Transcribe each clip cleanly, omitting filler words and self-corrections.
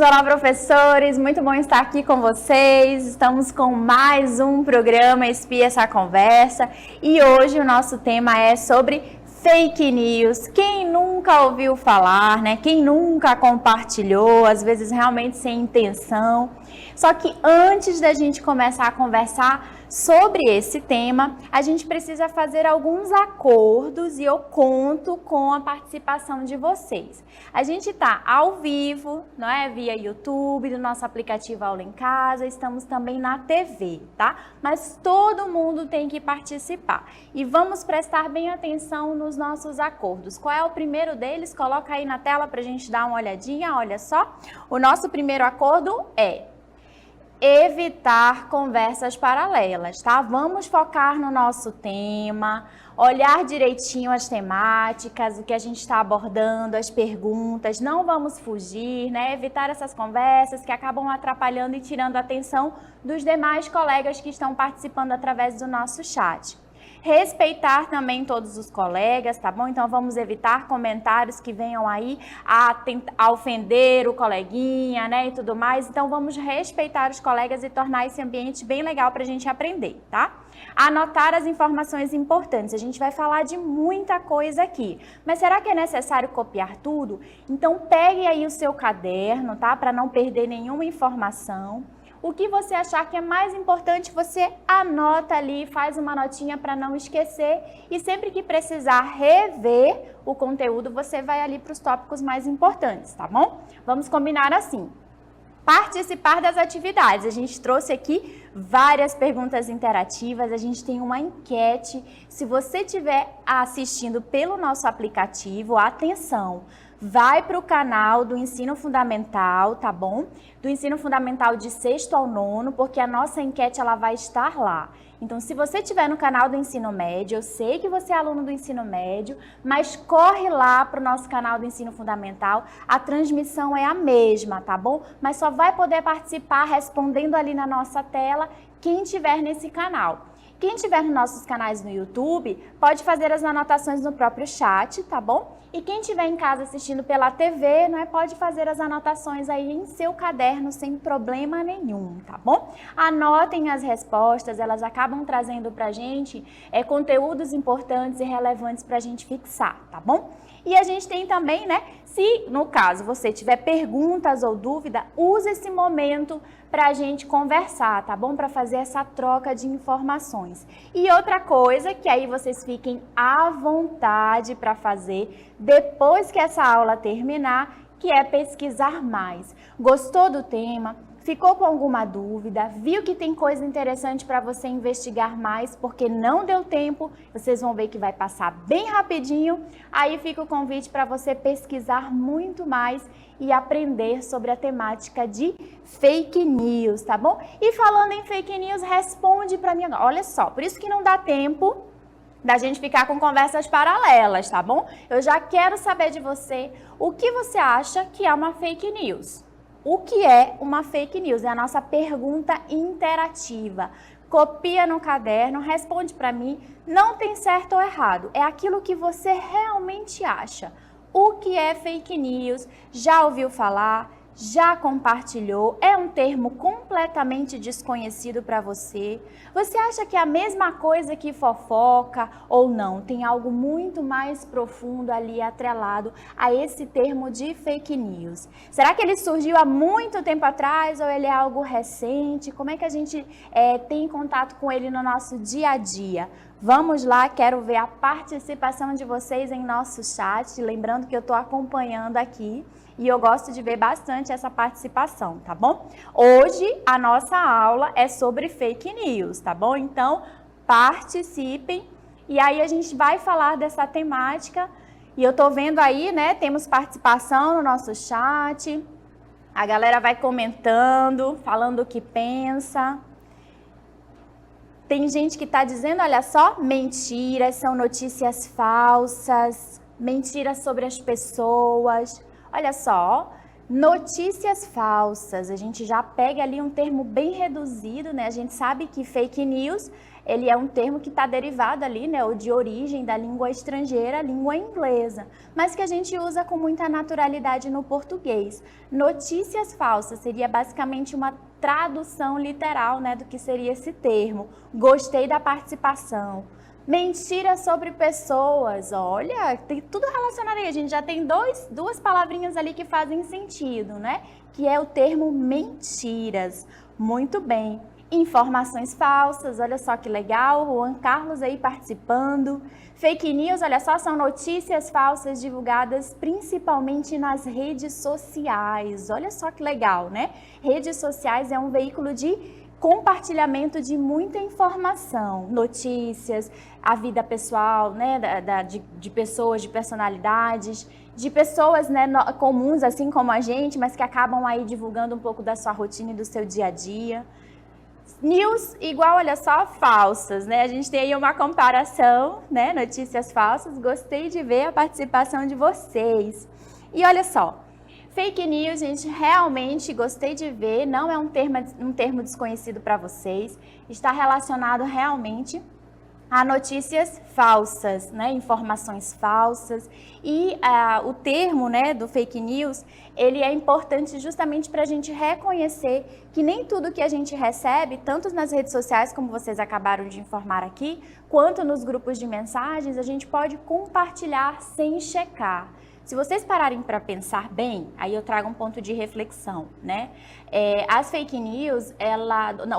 olá professores, muito bom estar aqui com vocês. Estamos com mais um programa Espia essa Conversa e hoje o nosso tema é sobre fake news. Quem nunca ouviu falar, né? Quem nunca compartilhou, às vezes realmente sem intenção. Só que antes da gente começar a conversar sobre esse tema, a gente precisa fazer alguns acordos e eu conto com a participação de vocês. A gente está ao vivo, não é? Via YouTube, no nosso aplicativo Aula em Casa, estamos também na TV, tá? Mas todo mundo tem que participar. E vamos prestar bem atenção nos nossos acordos. Qual é o primeiro deles? Coloca aí na tela para a gente dar uma olhadinha, olha só. O nosso primeiro acordo é evitar conversas paralelas, tá? Vamos focar no nosso tema, olhar direitinho as temáticas, o que a gente está abordando, as perguntas, não vamos fugir, né? Evitar essas conversas que acabam atrapalhando e tirando a atenção dos demais colegas que estão participando através do nosso chat. Respeitar também todos os colegas, tá bom? Então vamos evitar comentários que venham aí a ofender o coleguinha, né, e tudo mais. Então vamos respeitar os colegas e tornar esse ambiente bem legal para a gente aprender, tá? Anotar as informações importantes. A gente vai falar de muita coisa aqui, mas será que é necessário copiar tudo? Então pegue aí o seu caderno, tá? Para não perder nenhuma informação. O que você achar que é mais importante, você anota ali, faz uma notinha para não esquecer e sempre que precisar rever o conteúdo, você vai ali para os tópicos mais importantes, tá bom? Vamos combinar assim. Participar das atividades. A gente trouxe aqui várias perguntas interativas, a gente tem uma enquete. Se você estiver assistindo pelo nosso aplicativo, atenção! Vai para o canal do Ensino Fundamental, tá bom? Do Ensino Fundamental de 6º ao 9º, porque a nossa enquete ela vai estar lá. Então, se você estiver no canal do Ensino Médio, eu sei que você é aluno do Ensino Médio, mas corre lá para o nosso canal do Ensino Fundamental, a transmissão é a mesma, tá bom? Mas só vai poder participar respondendo ali na nossa tela quem estiver nesse canal. Quem estiver nos nossos canais no YouTube, pode fazer as anotações no próprio chat, tá bom? E quem estiver em casa assistindo pela TV, né, pode fazer as anotações aí em seu caderno sem problema nenhum, tá bom? Anotem as respostas, elas acabam trazendo pra gente conteúdos importantes e relevantes pra gente fixar, tá bom? E a gente tem também, né, se no caso você tiver perguntas ou dúvida, use esse momento para a gente conversar, tá bom? Para fazer essa troca de informações. E outra coisa que aí vocês fiquem à vontade para fazer depois que essa aula terminar, que é pesquisar mais. Gostou do tema? Ficou com alguma dúvida? Viu que tem coisa interessante para você investigar mais porque não deu tempo? Vocês vão ver que vai passar bem rapidinho. Aí fica o convite para você pesquisar muito mais e aprender sobre a temática de fake news, tá bom? E falando em fake news, responde para mim agora. Olha só, por isso que não dá tempo da gente ficar com conversas paralelas, tá bom? Eu já quero saber de você o que você acha que é uma fake news. O que é uma fake news? É a nossa pergunta interativa. Copia no caderno, responde para mim, não tem certo ou errado, é aquilo que você realmente acha. O que é fake news? Já ouviu falar? Já compartilhou? É um termo completamente desconhecido para você? Você acha que é a mesma coisa que fofoca ou não? Tem algo muito mais profundo ali atrelado a esse termo de fake news. Será que ele surgiu há muito tempo atrás ou ele é algo recente? Como é que a gente tem contato com ele no nosso dia a dia? Vamos lá, quero ver a participação de vocês em nosso chat. Lembrando que eu estou acompanhando aqui. E eu gosto de ver bastante essa participação, tá bom? Hoje a nossa aula é sobre fake news, tá bom? Então participem e aí a gente vai falar dessa temática. E eu tô vendo aí, né, temos participação no nosso chat. A galera vai comentando, falando o que pensa. Tem gente que tá dizendo, olha só, mentiras, são notícias falsas, mentiras sobre as pessoas. Olha só, notícias falsas, a gente já pega ali um termo bem reduzido, né? A gente sabe que fake news ele é um termo que está derivado ali, né, ou de origem da língua estrangeira, a língua inglesa, mas que a gente usa com muita naturalidade no português. Notícias falsas seria basicamente uma tradução literal, né, do que seria esse termo. Gostei da participação. Mentira sobre pessoas, olha, tem tudo relacionado aí. A gente já tem duas palavrinhas ali que fazem sentido, né? Que é o termo mentiras. Muito bem. Informações falsas, olha só que legal, Juan Carlos aí participando. Fake news, olha só, são notícias falsas divulgadas principalmente nas redes sociais. Olha só que legal, né? Redes sociais é um veículo de compartilhamento de muita informação, notícias, a vida pessoal, né, de pessoas, de personalidades, de pessoas, né, comuns, assim como a gente, mas que acabam aí divulgando um pouco da sua rotina e do seu dia a dia. News igual, olha só, falsas, né? A gente tem aí uma comparação, né, notícias falsas. Gostei de ver a participação de vocês. E olha só, fake news, gente, realmente gostei de ver, não é um termo desconhecido para vocês, está relacionado realmente a notícias falsas, né, informações falsas, e o termo, né, do fake news, ele é importante justamente para a gente reconhecer que nem tudo que a gente recebe, tanto nas redes sociais, como vocês acabaram de informar aqui, quanto nos grupos de mensagens, a gente pode compartilhar sem checar. Se vocês pararem para pensar bem, aí eu trago um ponto de reflexão, né? As fake news,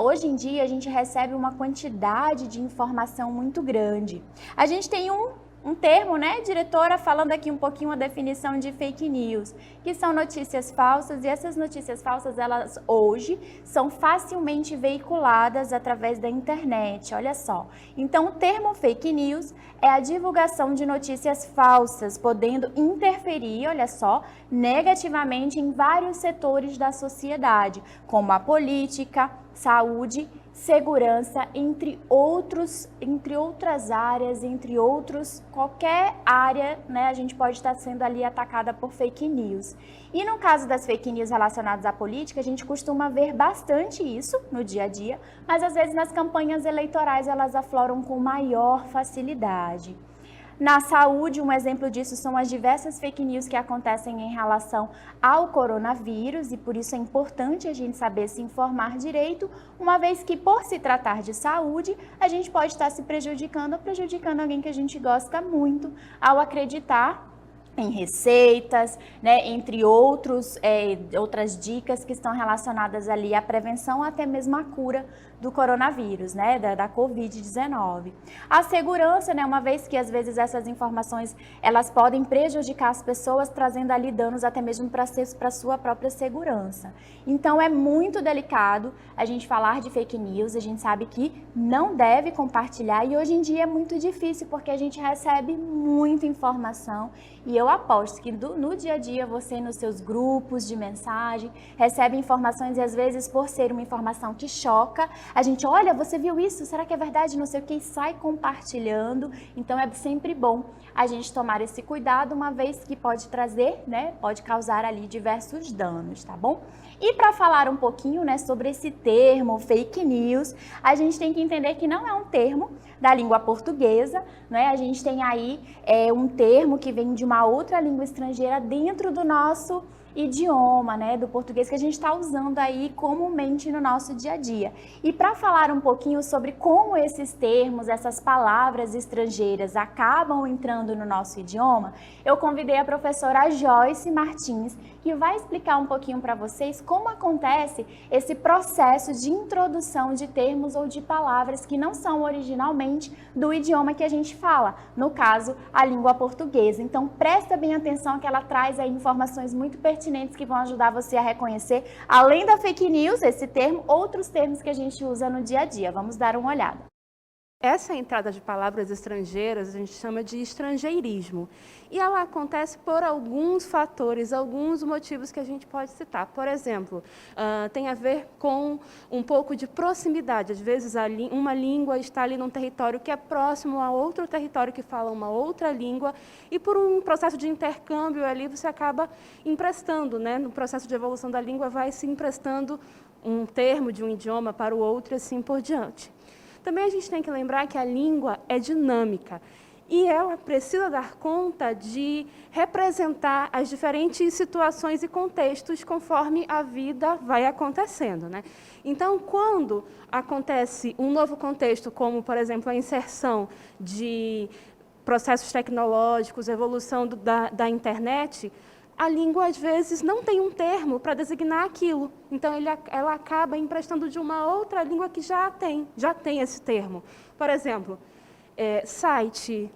hoje em dia a gente recebe uma quantidade de informação muito grande. A gente tem um termo, né, diretora, falando aqui um pouquinho a definição de fake news, que são notícias falsas, e essas notícias falsas, elas hoje são facilmente veiculadas através da internet, olha só. Então, o termo fake news é a divulgação de notícias falsas, podendo interferir, olha só, negativamente em vários setores da sociedade, como a política, saúde, segurança, entre outras áreas, qualquer área, né, a gente pode estar sendo ali atacada por fake news. E no caso das fake news relacionadas à política, a gente costuma ver bastante isso no dia a dia, mas às vezes nas campanhas eleitorais elas afloram com maior facilidade. Na saúde, um exemplo disso são as diversas fake news que acontecem em relação ao coronavírus, e por isso é importante a gente saber se informar direito, uma vez que, por se tratar de saúde, a gente pode estar se prejudicando ou prejudicando alguém que a gente gosta muito ao acreditar em receitas, né, entre outras dicas que estão relacionadas ali à prevenção, até mesmo à cura do coronavírus, né, da Covid-19. A segurança, né, uma vez que às vezes essas informações elas podem prejudicar as pessoas, trazendo ali danos até mesmo para a sua própria segurança. Então é muito delicado a gente falar de fake news, a gente sabe que não deve compartilhar, e hoje em dia é muito difícil porque a gente recebe muita informação, e eu aposto que no dia a dia você, nos seus grupos de mensagem, recebe informações, e às vezes, por ser uma informação que choca, a gente, olha, você viu isso? Será que é verdade? Não sei o que, e sai compartilhando. Então é sempre bom a gente tomar esse cuidado, uma vez que pode trazer, né, pode causar ali diversos danos, tá bom? E para falar um pouquinho, né, sobre esse termo fake news, a gente tem que entender que não é um termo da língua portuguesa, né? A gente tem aí um termo que vem de uma outra língua estrangeira dentro do nosso idioma, né, do português, que a gente está usando aí comumente no nosso dia a dia. E para falar um pouquinho sobre como esses termos, essas palavras estrangeiras acabam entrando no nosso idioma, eu convidei a professora Joyce Martins, que vai explicar um pouquinho para vocês como acontece esse processo de introdução de termos ou de palavras que não são originalmente do idioma que a gente fala, no caso, a língua portuguesa. Então, presta bem atenção que ela traz aí informações muito pertinentes que vão ajudar você a reconhecer, além da fake news, esse termo, outros termos que a gente usa no dia a dia. Vamos dar uma olhada. Essa entrada de palavras estrangeiras a gente chama de estrangeirismo. E ela acontece por alguns fatores, alguns motivos que a gente pode citar. Por exemplo, tem a ver com um pouco de proximidade. Às vezes, uma língua está ali num território que é próximo a outro território que fala uma outra língua, e por um processo de intercâmbio ali, você acaba emprestando, né? No processo de evolução da língua, vai se emprestando um termo de um idioma para o outro e assim por diante. Também a gente tem que lembrar que a língua é dinâmica e ela precisa dar conta de representar as diferentes situações e contextos conforme a vida vai acontecendo, né? Então, quando acontece um novo contexto, como, por exemplo, a inserção de processos tecnológicos, evolução da internet, a língua, às vezes, não tem um termo para designar aquilo. Então, ela acaba emprestando de uma outra língua que já tem esse termo. Por exemplo, site,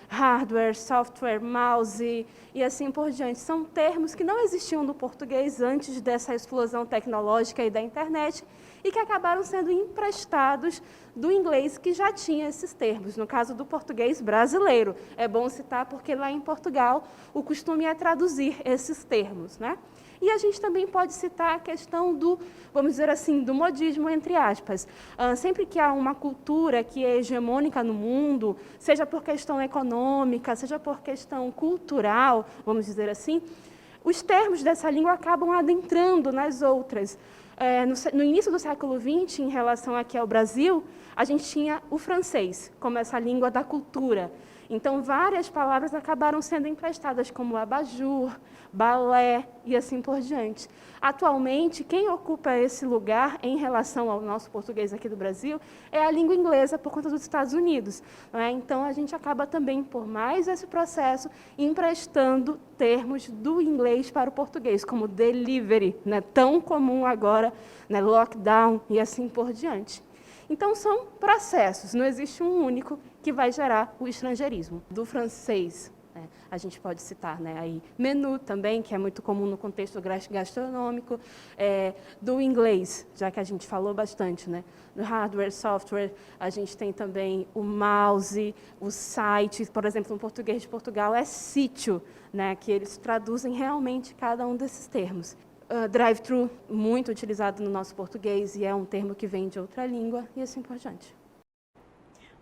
hardware, software, mouse e assim por diante. São termos que não existiam no português antes dessa explosão tecnológica e da internet e que acabaram sendo emprestados do inglês, que já tinha esses termos, no caso do português brasileiro. É bom citar porque lá em Portugal o costume é traduzir esses termos, né? E a gente também pode citar a questão do, vamos dizer assim, do modismo, entre aspas. Sempre que há uma cultura que é hegemônica no mundo, seja por questão econômica, seja por questão cultural, vamos dizer assim, os termos dessa língua acabam adentrando nas outras. No início do século XX, em relação aqui ao Brasil, a gente tinha o francês como essa língua da cultura. Então, várias palavras acabaram sendo emprestadas, como abajur, balé e assim por diante. Atualmente, quem ocupa esse lugar em relação ao nosso português aqui do Brasil é a língua inglesa, por conta dos Estados Unidos, né? Então, a gente acaba também, por mais esse processo, emprestando termos do inglês para o português, como delivery, né? Tão comum agora, né? Lockdown e assim por diante. Então, são processos, não existe um único que vai gerar o estrangeirismo. Do francês, né, a gente pode citar, né, aí, menu também, que é muito comum no contexto gastronômico, do inglês, já que a gente falou bastante, né, do hardware, software, a gente tem também o mouse, o site, por exemplo, no português de Portugal é sítio, né, que eles traduzem realmente cada um desses termos. Drive-thru, muito utilizado no nosso português e é um termo que vem de outra língua e assim por diante.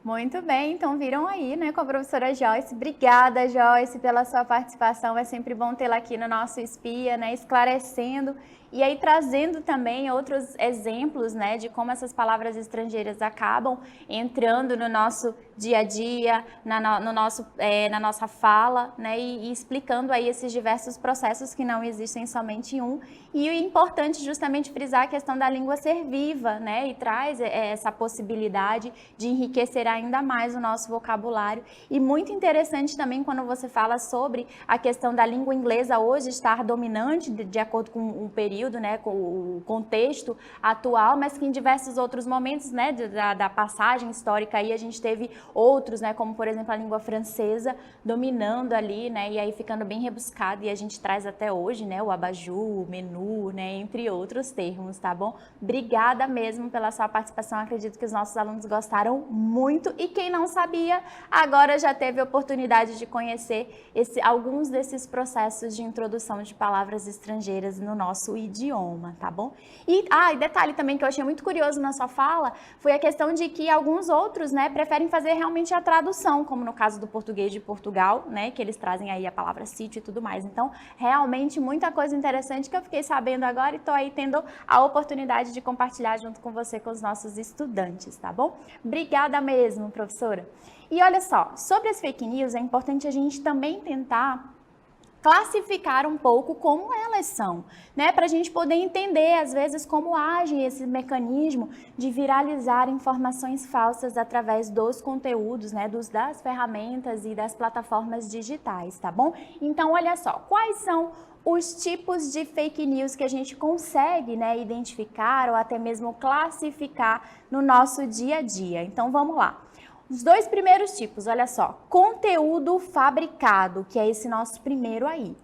Muito bem, então viram aí, né, com a professora Joyce. Obrigada, Joyce, pela sua participação. É sempre bom tê-la aqui no nosso Espia, né, esclarecendo e aí trazendo também outros exemplos, né, de como essas palavras estrangeiras acabam entrando no nosso dia a dia, na nossa fala, né, e explicando aí esses diversos processos que não existem somente em um. E o importante justamente frisar a questão da língua ser viva, né, e traz essa possibilidade de enriquecer ainda mais o nosso vocabulário. E muito interessante também quando você fala sobre a questão da língua inglesa hoje estar dominante de acordo com o período, né, com o contexto atual, mas que em diversos outros momentos, né, da passagem histórica aí a gente teve outros, né, como por exemplo a língua francesa dominando ali, né, e aí ficando bem rebuscado, e a gente traz até hoje, né, o abajur, o menu, né, entre outros termos, tá bom? Obrigada mesmo pela sua participação, acredito que os nossos alunos gostaram muito, e quem não sabia, agora já teve a oportunidade de conhecer alguns desses processos de introdução de palavras estrangeiras no nosso idioma, tá bom? E detalhe também que eu achei muito curioso na sua fala, foi a questão de que alguns outros, né, preferem fazer realmente a tradução, como no caso do português de Portugal, né, que eles trazem aí a palavra sítio e tudo mais. Então, realmente muita coisa interessante que eu fiquei sabendo agora e tô aí tendo a oportunidade de compartilhar junto com você, com os nossos estudantes, tá bom? Obrigada mesmo, professora. E olha só, sobre as fake news, é importante a gente também tentar classificar um pouco como elas são, né? Para a gente poder entender, às vezes, como age esse mecanismo de viralizar informações falsas através dos conteúdos, né? Das ferramentas e das plataformas digitais, tá bom? Então, olha só, quais são os tipos de fake news que a gente consegue, né, identificar ou até mesmo classificar no nosso dia a dia? Então, vamos lá. Os dois primeiros tipos, olha só, conteúdo fabricado, que é esse nosso primeiro aí.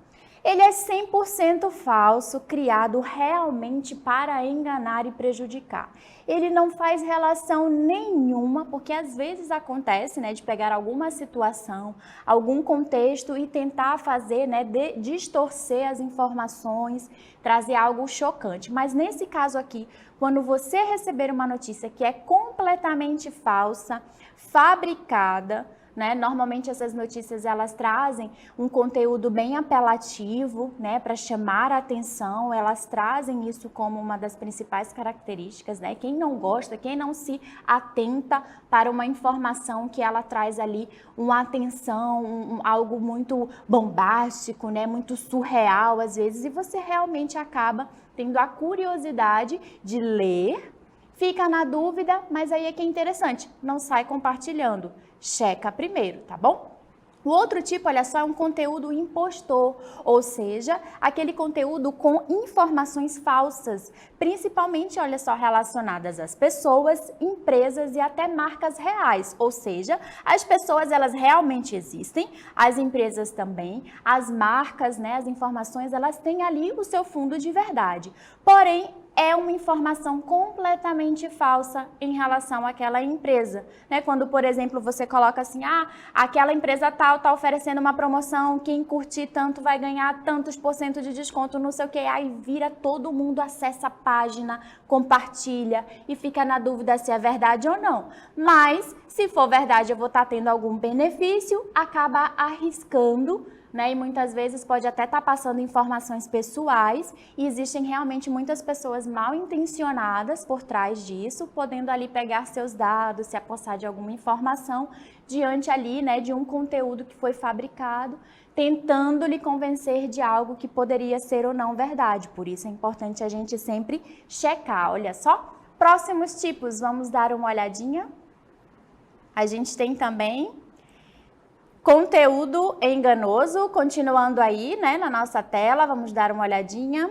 Ele é 100% falso, criado realmente para enganar e prejudicar. Ele não faz relação nenhuma, porque às vezes acontece, né, de pegar alguma situação, algum contexto e tentar fazer, né, distorcer as informações, trazer algo chocante. Mas nesse caso aqui, quando você receber uma notícia que é completamente falsa, fabricada, né? Normalmente essas notícias elas trazem um conteúdo bem apelativo, né, para chamar a atenção, elas trazem isso como uma das principais características, né? Quem não gosta, quem não se atenta para uma informação que ela traz ali uma atenção, algo muito bombástico, né, muito surreal às vezes, e você realmente acaba tendo a curiosidade de ler, fica na dúvida, mas aí é que é interessante, não sai compartilhando, checa primeiro, tá bom? O outro tipo, olha só, é um conteúdo impostor, ou seja, aquele conteúdo com informações falsas, principalmente, olha só, relacionadas às pessoas, empresas e até marcas reais, ou seja, as pessoas elas realmente existem, as empresas também, as marcas, né, as informações, elas têm ali o seu fundo de verdade, porém, é uma informação completamente falsa em relação àquela empresa, né? Quando, por exemplo, você coloca assim, aquela empresa tal está oferecendo uma promoção, quem curtir tanto vai ganhar tantos % de desconto, não sei o que, aí vira todo mundo, acessa a página, compartilha e fica na dúvida se é verdade ou não. Mas, se for verdade, eu vou estar tendo algum benefício, acaba arriscando, né? E muitas vezes pode até estar passando informações pessoais e existem realmente muitas pessoas mal intencionadas por trás disso, podendo ali pegar seus dados, se apossar de alguma informação diante ali, né, de um conteúdo que foi fabricado, tentando lhe convencer de algo que poderia ser ou não verdade. Por isso é importante a gente sempre checar. Olha só, próximos tipos, vamos dar uma olhadinha. A gente tem também conteúdo enganoso, continuando aí, né, na nossa tela, vamos dar uma olhadinha.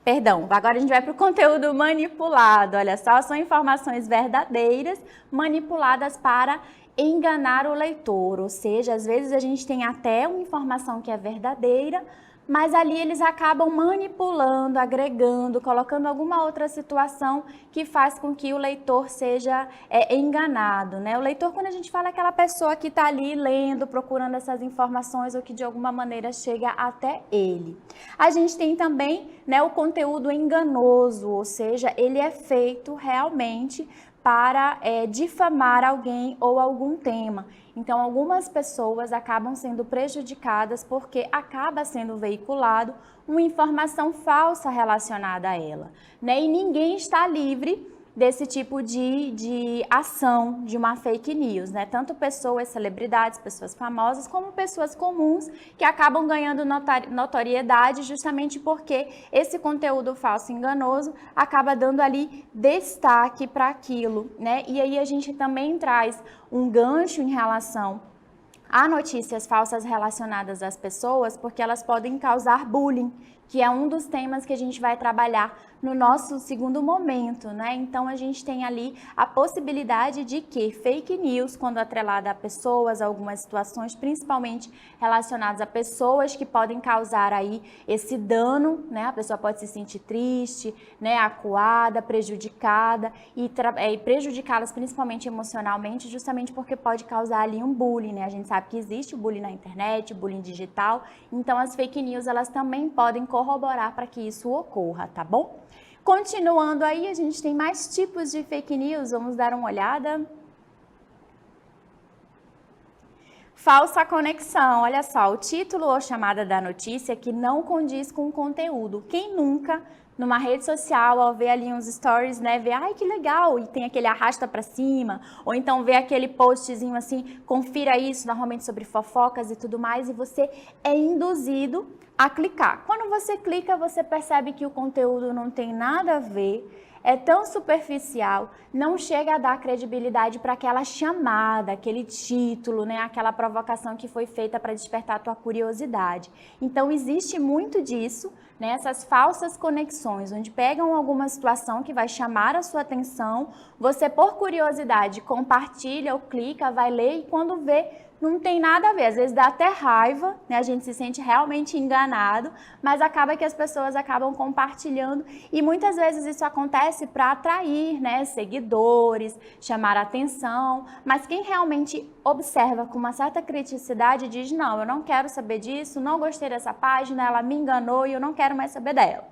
Perdão, agora a gente vai para o conteúdo manipulado, olha só, são informações verdadeiras manipuladas para enganar o leitor, ou seja, às vezes a gente tem até uma informação que é verdadeira, mas ali eles acabam manipulando, agregando, colocando alguma outra situação que faz com que o leitor seja enganado, né? O leitor, quando a gente fala, é aquela pessoa que está ali lendo, procurando essas informações ou que de alguma maneira chega até ele. A gente tem também, né, o conteúdo enganoso, ou seja, ele é feito realmente para difamar alguém ou algum tema. Então, algumas pessoas acabam sendo prejudicadas porque acaba sendo veiculado uma informação falsa relacionada a ela, né? E ninguém está livre desse tipo de ação, de uma fake news, né? Tanto pessoas, celebridades, pessoas famosas, como pessoas comuns que acabam ganhando notoriedade justamente porque esse conteúdo falso e enganoso acaba dando ali destaque para aquilo, né? E aí a gente também traz um gancho em relação a notícias falsas relacionadas às pessoas, porque elas podem causar bullying, que é um dos temas que a gente vai trabalhar no nosso segundo momento, né? Então, a gente tem ali a possibilidade de que fake news, quando atrelada a pessoas, algumas situações, principalmente relacionadas a pessoas que podem causar aí esse dano, né? A pessoa pode se sentir triste, né? Acuada, prejudicada e prejudicá-las principalmente emocionalmente, justamente porque pode causar ali um bullying, né? A gente sabe que existe o bullying na internet, o bullying digital, então as fake news, elas também podem corroborar para que isso ocorra, tá bom? Continuando aí, a gente tem mais tipos de fake news, vamos dar uma olhada. Falsa conexão, olha só, o título ou chamada da notícia que não condiz com o conteúdo. Quem nunca, numa rede social, ao ver ali uns stories, né, vê, ai que legal, e tem aquele arrasta pra cima, ou então vê aquele postzinho assim, confira isso, normalmente sobre fofocas e tudo mais, e você é induzido a clicar. Quando você clica, você percebe que o conteúdo não tem nada a ver, é tão superficial, não chega a dar credibilidade para aquela chamada, aquele título, né, aquela provocação que foi feita para despertar a tua curiosidade. Então, existe muito disso, né, essas falsas conexões, onde pegam alguma situação que vai chamar a sua atenção, você, por curiosidade, compartilha ou clica, vai ler e quando vê, não tem nada a ver, às vezes dá até raiva, né? A gente se sente realmente enganado, mas acaba que as pessoas acabam compartilhando e muitas vezes isso acontece para atrair, né, seguidores, chamar a atenção, mas quem realmente observa com uma certa criticidade diz, não, eu não quero saber disso, não gostei dessa página, ela me enganou e eu não quero mais saber dela.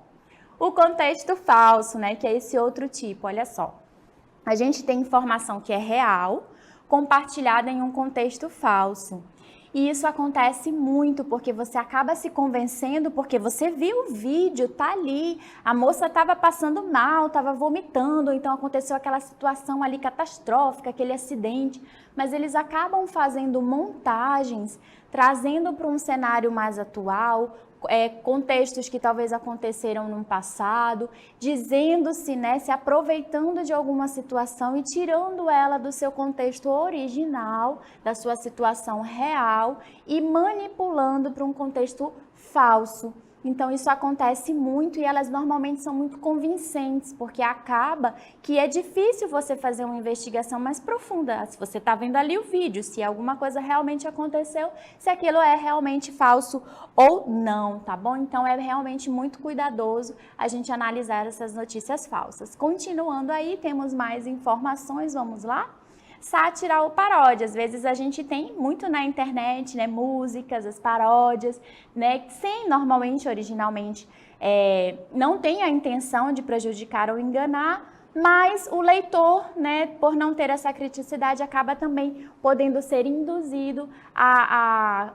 O contexto falso, né, que é esse outro tipo, olha só. A gente tem informação que é real, compartilhada em um contexto falso. E isso acontece muito porque você acaba se convencendo porque você viu o vídeo, tá ali, a moça estava passando mal, estava vomitando, então aconteceu aquela situação ali catastrófica, aquele acidente, mas eles acabam fazendo montagens, trazendo para um cenário mais atual, contextos que talvez aconteceram no passado, dizendo-se, né, se aproveitando de alguma situação e tirando ela do seu contexto original, da sua situação real e manipulando para um contexto falso. Então isso acontece muito e elas normalmente são muito convincentes, porque acaba que é difícil você fazer uma investigação mais profunda, se você está vendo ali o vídeo, se alguma coisa realmente aconteceu, se aquilo é realmente falso ou não, tá bom? Então é realmente muito cuidadoso a gente analisar essas notícias falsas. Continuando aí, temos mais informações, vamos lá? Sátira ou paródia, às vezes a gente tem muito na internet, né, músicas, as paródias, né, sem normalmente, originalmente, não tem a intenção de prejudicar ou enganar, mas o leitor, né, por não ter essa criticidade, acaba também podendo ser induzido a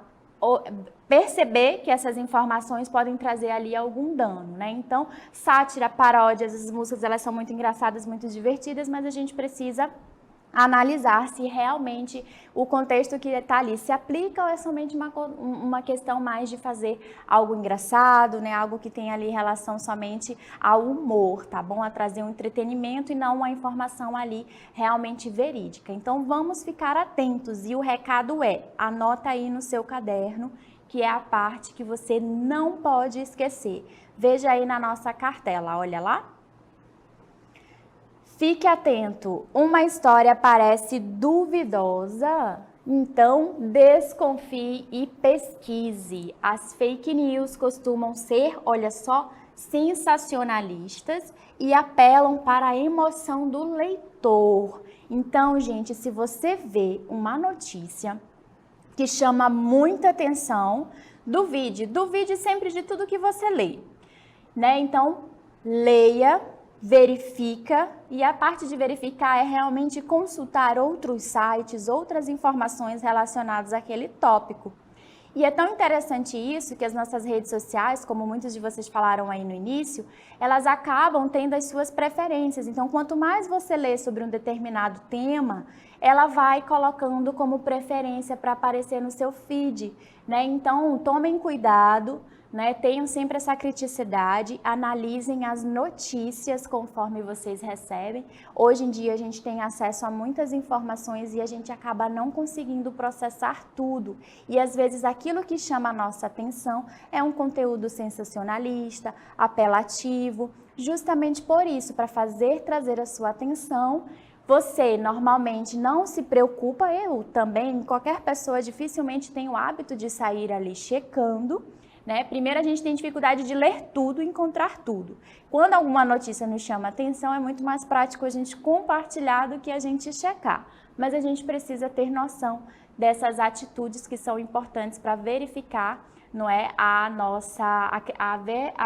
perceber que essas informações podem trazer ali algum dano, né? Então, sátira, paródias, as músicas, elas são muito engraçadas, muito divertidas, mas a gente precisa analisar se realmente o contexto que está ali se aplica ou é somente uma questão mais de fazer algo engraçado, né? Algo que tem ali relação somente ao humor, tá bom? A trazer um entretenimento e não uma informação ali realmente verídica. Então vamos ficar atentos e o recado anota aí no seu caderno, que é a parte que você não pode esquecer. Veja aí na nossa cartela, olha lá. Fique atento, uma história parece duvidosa? Então desconfie e pesquise. As fake news costumam ser, olha só, sensacionalistas e apelam para a emoção do leitor. Então, gente, se você vê uma notícia que chama muita atenção, duvide sempre de tudo que você lê, né? Então, leia, verifica, e a parte de verificar é realmente consultar outros sites, outras informações relacionadas àquele tópico. E é tão interessante isso que as nossas redes sociais, como muitos de vocês falaram aí no início, elas acabam tendo as suas preferências. Então, quanto mais você lê sobre um determinado tema, ela vai colocando como preferência para aparecer no seu feed, né? Então, tomem cuidado, né? Tenham sempre essa criticidade, analisem as notícias conforme vocês recebem. Hoje em dia a gente tem acesso a muitas informações e a gente acaba não conseguindo processar tudo. E às vezes aquilo que chama a nossa atenção é um conteúdo sensacionalista, apelativo, justamente por isso, para trazer a sua atenção. Você normalmente não se preocupa, eu também, qualquer pessoa dificilmente tem o hábito de sair ali checando, né? Primeiro, a gente tem dificuldade de ler tudo e encontrar tudo. Quando alguma notícia nos chama atenção, é muito mais prático a gente compartilhar do que a gente checar. Mas a gente precisa ter noção dessas atitudes que são importantes para verificar, não é, a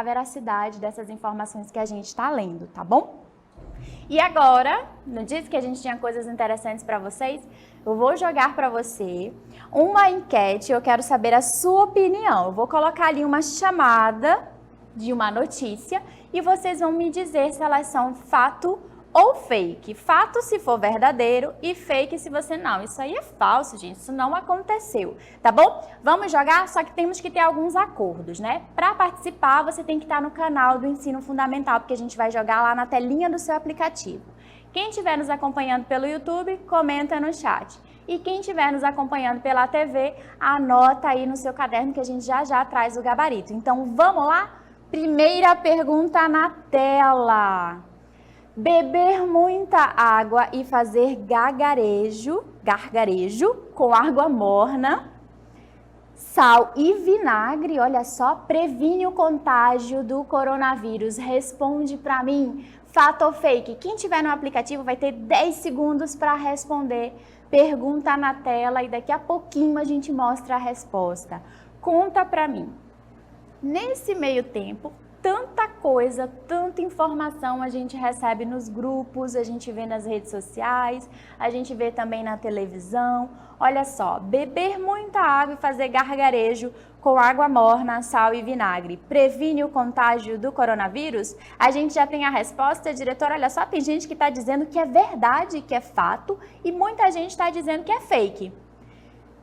veracidade dessas informações que a gente está lendo, tá bom? E agora, não disse que a gente tinha coisas interessantes para vocês? Eu vou jogar para você uma enquete, eu quero saber a sua opinião. Eu vou colocar ali uma chamada de uma notícia e vocês vão me dizer se elas são fato ou fake. Fato se for verdadeiro e fake se você não. Isso aí é falso, gente. Isso não aconteceu, tá bom? Vamos jogar? Só que temos que ter alguns acordos, né? Para participar, você tem que estar no canal do Ensino Fundamental, porque a gente vai jogar lá na telinha do seu aplicativo. Quem estiver nos acompanhando pelo YouTube, comenta no chat. E quem estiver nos acompanhando pela TV, anota aí no seu caderno que a gente já traz o gabarito. Então, vamos lá? Primeira pergunta na tela. Beber muita água e fazer gargarejo com água morna, sal e vinagre, olha só, previne o contágio do coronavírus. Responde para mim, fato ou fake? Quem tiver no aplicativo vai ter 10 segundos para responder. Pergunta na tela e daqui a pouquinho a gente mostra a resposta. Conta para mim. Nesse meio tempo, tanta coisa, tanta informação a gente recebe nos grupos, a gente vê nas redes sociais, a gente vê também na televisão. Olha só, beber muita água e fazer gargarejo com água morna, sal e vinagre previne o contágio do coronavírus? A gente já tem a resposta, diretora. Olha só, tem gente que está dizendo que é verdade, que é fato, e muita gente está dizendo que é fake.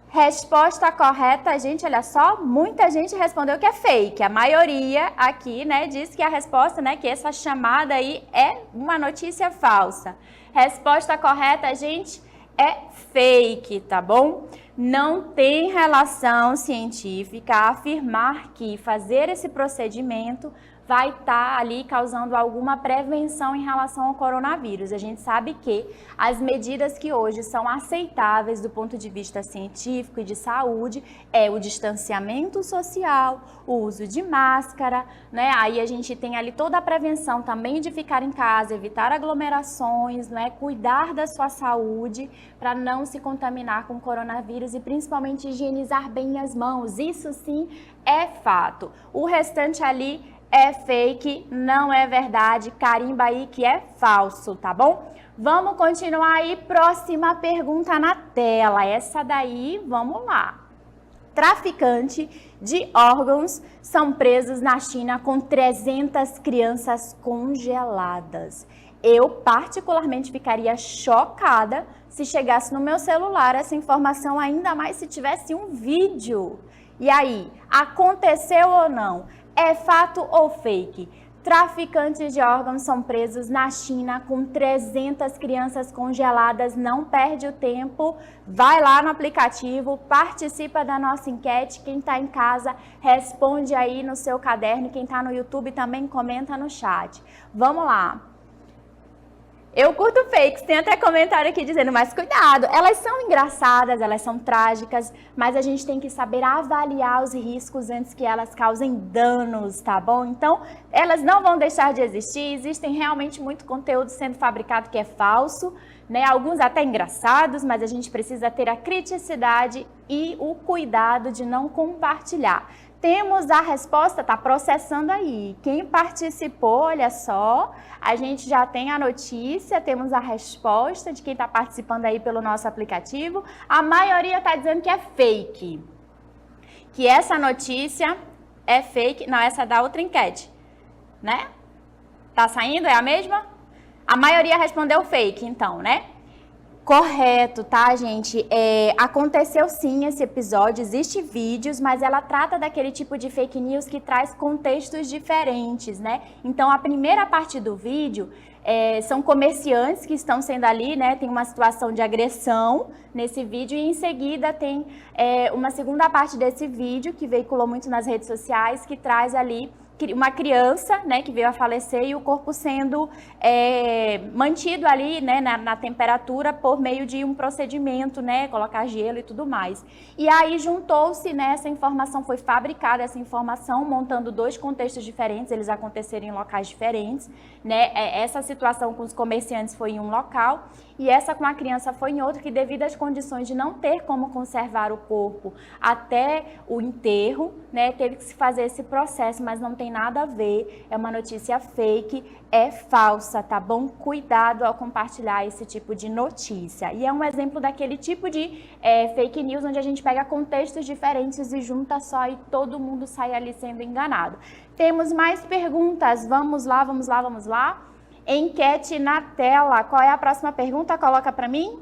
Resposta correta, gente, olha só, muita gente respondeu que é fake. A maioria aqui, né, diz que a resposta, né, que essa chamada aí é uma notícia falsa. Resposta correta, gente, é fake, tá bom? Não tem relação científica a afirmar que fazer esse procedimento vai estar ali causando alguma prevenção em relação ao coronavírus. A gente sabe que as medidas que hoje são aceitáveis do ponto de vista científico e de saúde é o distanciamento social, o uso de máscara, né? Aí a gente tem ali toda a prevenção também de ficar em casa, evitar aglomerações, né? Cuidar da sua saúde para não se contaminar com coronavírus e principalmente higienizar bem as mãos. Isso sim é fato. O restante ali é fake, não é verdade, carimba aí que é falso, tá bom? Vamos continuar aí, próxima pergunta na tela, essa daí, vamos lá. Traficante de órgãos são presos na China com 300 crianças congeladas. Eu particularmente ficaria chocada se chegasse no meu celular essa informação, ainda mais se tivesse um vídeo. E aí, aconteceu ou não? É fato ou fake? Traficantes de órgãos são presos na China com 300 crianças congeladas. Não perde o tempo, vai lá no aplicativo, participa da nossa enquete. Quem está em casa, responde aí no seu caderno. Quem está no YouTube também comenta no chat. Vamos lá. Eu curto fakes, tem até comentário aqui dizendo, mas cuidado, elas são engraçadas, elas são trágicas, mas a gente tem que saber avaliar os riscos antes que elas causem danos, tá bom? Então, elas não vão deixar de existir, existem realmente muito conteúdo sendo fabricado que é falso, né? Alguns até engraçados, mas a gente precisa ter a criticidade e o cuidado de não compartilhar. Temos a resposta, tá processando aí. Quem participou, olha só, a gente já tem a notícia, temos a resposta de quem está participando aí pelo nosso aplicativo. A maioria está dizendo que é fake, que essa notícia é fake. Não, essa é da outra enquete, né? Tá saindo? É a mesma? A maioria respondeu fake, então, né? Correto, tá, gente? Aconteceu sim esse episódio, existe vídeos, mas ela trata daquele tipo de fake news que traz contextos diferentes, né? Então, a primeira parte do vídeo são comerciantes que estão sendo ali, né? Tem uma situação de agressão nesse vídeo e em seguida tem uma segunda parte desse vídeo que veiculou muito nas redes sociais, que traz ali uma criança, né, que veio a falecer e o corpo sendo mantido ali, né, na temperatura por meio de um procedimento, né, colocar gelo e tudo mais. E aí juntou-se, né, essa informação, foi fabricada essa informação, montando dois contextos diferentes, eles aconteceram em locais diferentes, né, essa situação com os comerciantes foi em um local e essa com a criança foi em outro, que devido às condições de não ter como conservar o corpo até o enterro, né, teve que se fazer esse processo, mas não tem nada a ver, é uma notícia fake, é falsa, tá bom? Cuidado ao compartilhar esse tipo de notícia. E é um exemplo daquele tipo de fake news onde a gente pega contextos diferentes e junta só e todo mundo sai ali sendo enganado. Temos mais perguntas, vamos lá, vamos lá, vamos lá. Enquete na tela, qual é a próxima pergunta? Coloca para mim.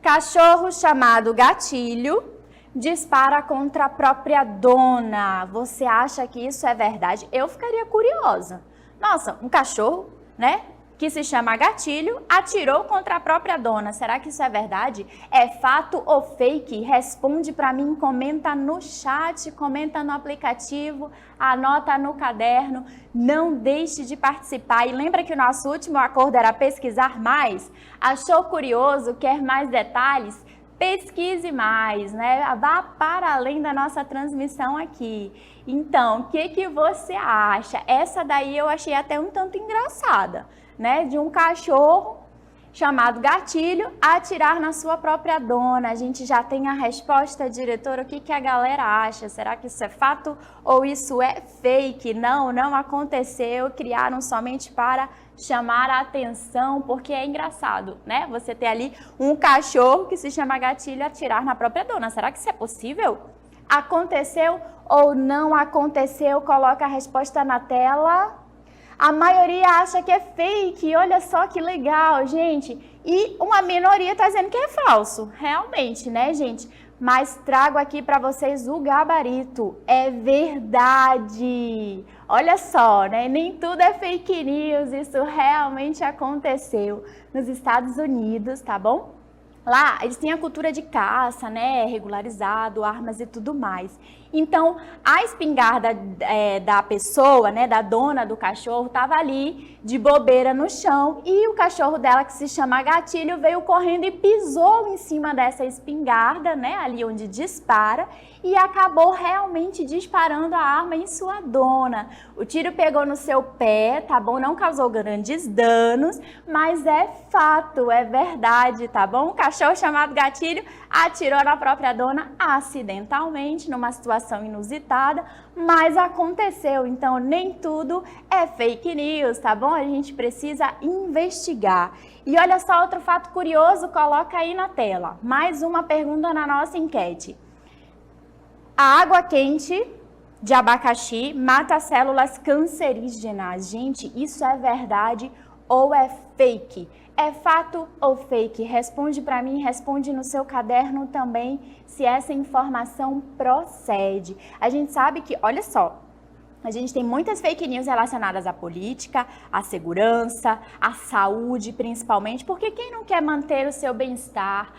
Cachorro chamado Gatilho dispara contra a própria dona. Você acha que isso é verdade? Eu ficaria curiosa. Nossa, um cachorro, né, que se chama Gatilho, atirou contra a própria dona. Será que isso é verdade? É fato ou fake? Responde para mim, comenta no chat, comenta no aplicativo, anota no caderno. Não deixe de participar. E lembra que o nosso último acordo era pesquisar mais? Achou curioso? Quer mais detalhes? Pesquise mais, né? Vá para além da nossa transmissão aqui. Então, o que você acha? Essa daí eu achei até um tanto engraçada, né? De um cachorro chamado gatilho, atirar na sua própria dona. A gente já tem a resposta, diretora. O que a galera acha? Será que isso é fato ou isso é fake? Não, não aconteceu. Criaram somente para chamar a atenção, porque é engraçado, né? Você ter ali um cachorro que se chama gatilho atirar na própria dona. Será que isso é possível? Aconteceu ou não aconteceu? Coloca a resposta na tela. A maioria acha que é fake, olha só que legal, gente. E uma minoria está dizendo que é falso, realmente, né, gente? Mas trago aqui para vocês o gabarito, é verdade. Olha só, né? Nem tudo é fake news, isso realmente aconteceu nos Estados Unidos, tá bom? Lá, eles têm a cultura de caça, né, regularizado, armas e tudo mais. Então, a espingarda da pessoa, né, da dona do cachorro, estava ali de bobeira no chão e o cachorro dela, que se chama Gatilho, veio correndo e pisou em cima dessa espingarda, né, ali onde dispara, e acabou realmente disparando a arma em sua dona. O tiro pegou no seu pé, tá bom? Não causou grandes danos, mas é fato, é verdade, tá bom? Um cachorro chamado Gatilho atirou na própria dona acidentalmente, numa situação inusitada, mas aconteceu. Então, nem tudo é fake news, tá bom? A gente precisa investigar. E olha só outro fato curioso, coloca aí na tela. Mais uma pergunta na nossa enquete. A água quente de abacaxi mata células cancerígenas. Gente, isso é verdade ou é fake? É fato ou fake? Responde para mim, responde no seu caderno também se essa informação procede. A gente sabe que, olha só, a gente tem muitas fake news relacionadas à política, à segurança, à saúde principalmente, porque quem não quer manter o seu bem-estar,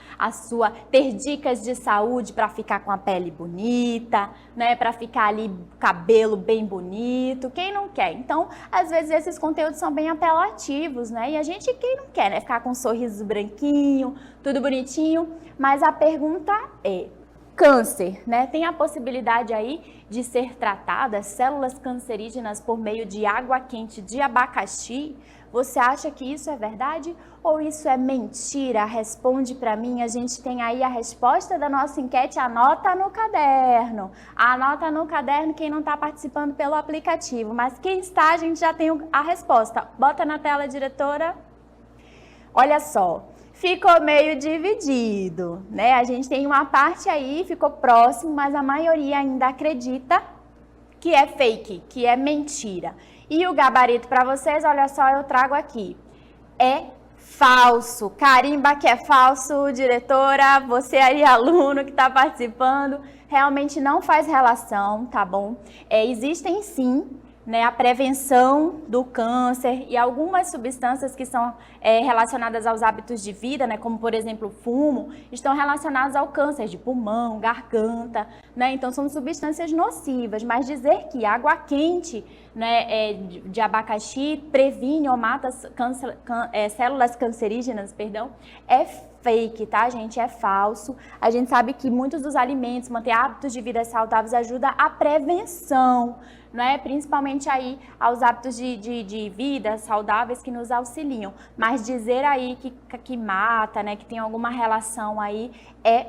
ter dicas de saúde para ficar com a pele bonita, né, para ficar ali cabelo bem bonito, quem não quer? Então, às vezes esses conteúdos são bem apelativos, né? E a gente, quem não quer, né, ficar com um sorriso branquinho, tudo bonitinho, mas a pergunta é: câncer, né? Tem a possibilidade aí de ser tratada células cancerígenas por meio de água quente de abacaxi? Você acha que isso é verdade ou isso é mentira? Responde para mim, a gente tem aí a resposta da nossa enquete, anota no caderno. Anota no caderno quem não está participando pelo aplicativo, mas quem está, a gente já tem a resposta. Bota na tela, diretora. Olha só. Ficou meio dividido, né? A gente tem uma parte aí, ficou próximo, mas a maioria ainda acredita que é fake, que é mentira. E o gabarito para vocês, olha só, eu trago aqui. É falso. Carimba que é falso, diretora, você aí, aluno que está participando, realmente não faz relação, tá bom? Existem sim, né, a prevenção do câncer e algumas substâncias que são relacionadas aos hábitos de vida, né, como por exemplo o fumo, estão relacionadas ao câncer de pulmão, garganta, né, então são substâncias nocivas, mas dizer que água quente, né, de abacaxi previne ou mata células cancerígenas, perdão, é fake, tá, gente? É falso. A gente sabe que muitos dos alimentos, manter hábitos de vida saudáveis ajuda à prevenção, né? Principalmente aí aos hábitos de vida saudáveis que nos auxiliam. Mas dizer aí que mata, né? Que tem alguma relação aí é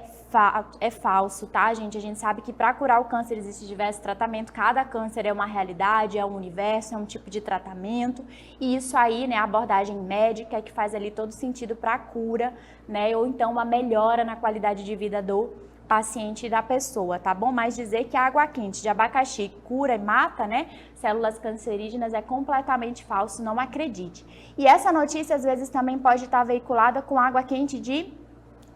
falso, tá, gente? A gente sabe que para curar o câncer existe diversos tratamentos, cada câncer é uma realidade, é um universo, é um tipo de tratamento, e isso aí, né, a abordagem médica é que faz ali todo sentido para a cura, né, ou então uma melhora na qualidade de vida do paciente e da pessoa, tá bom? Mas dizer que a água quente de abacaxi cura e mata, né, células cancerígenas é completamente falso, não acredite. E essa notícia às vezes também pode estar veiculada com água quente de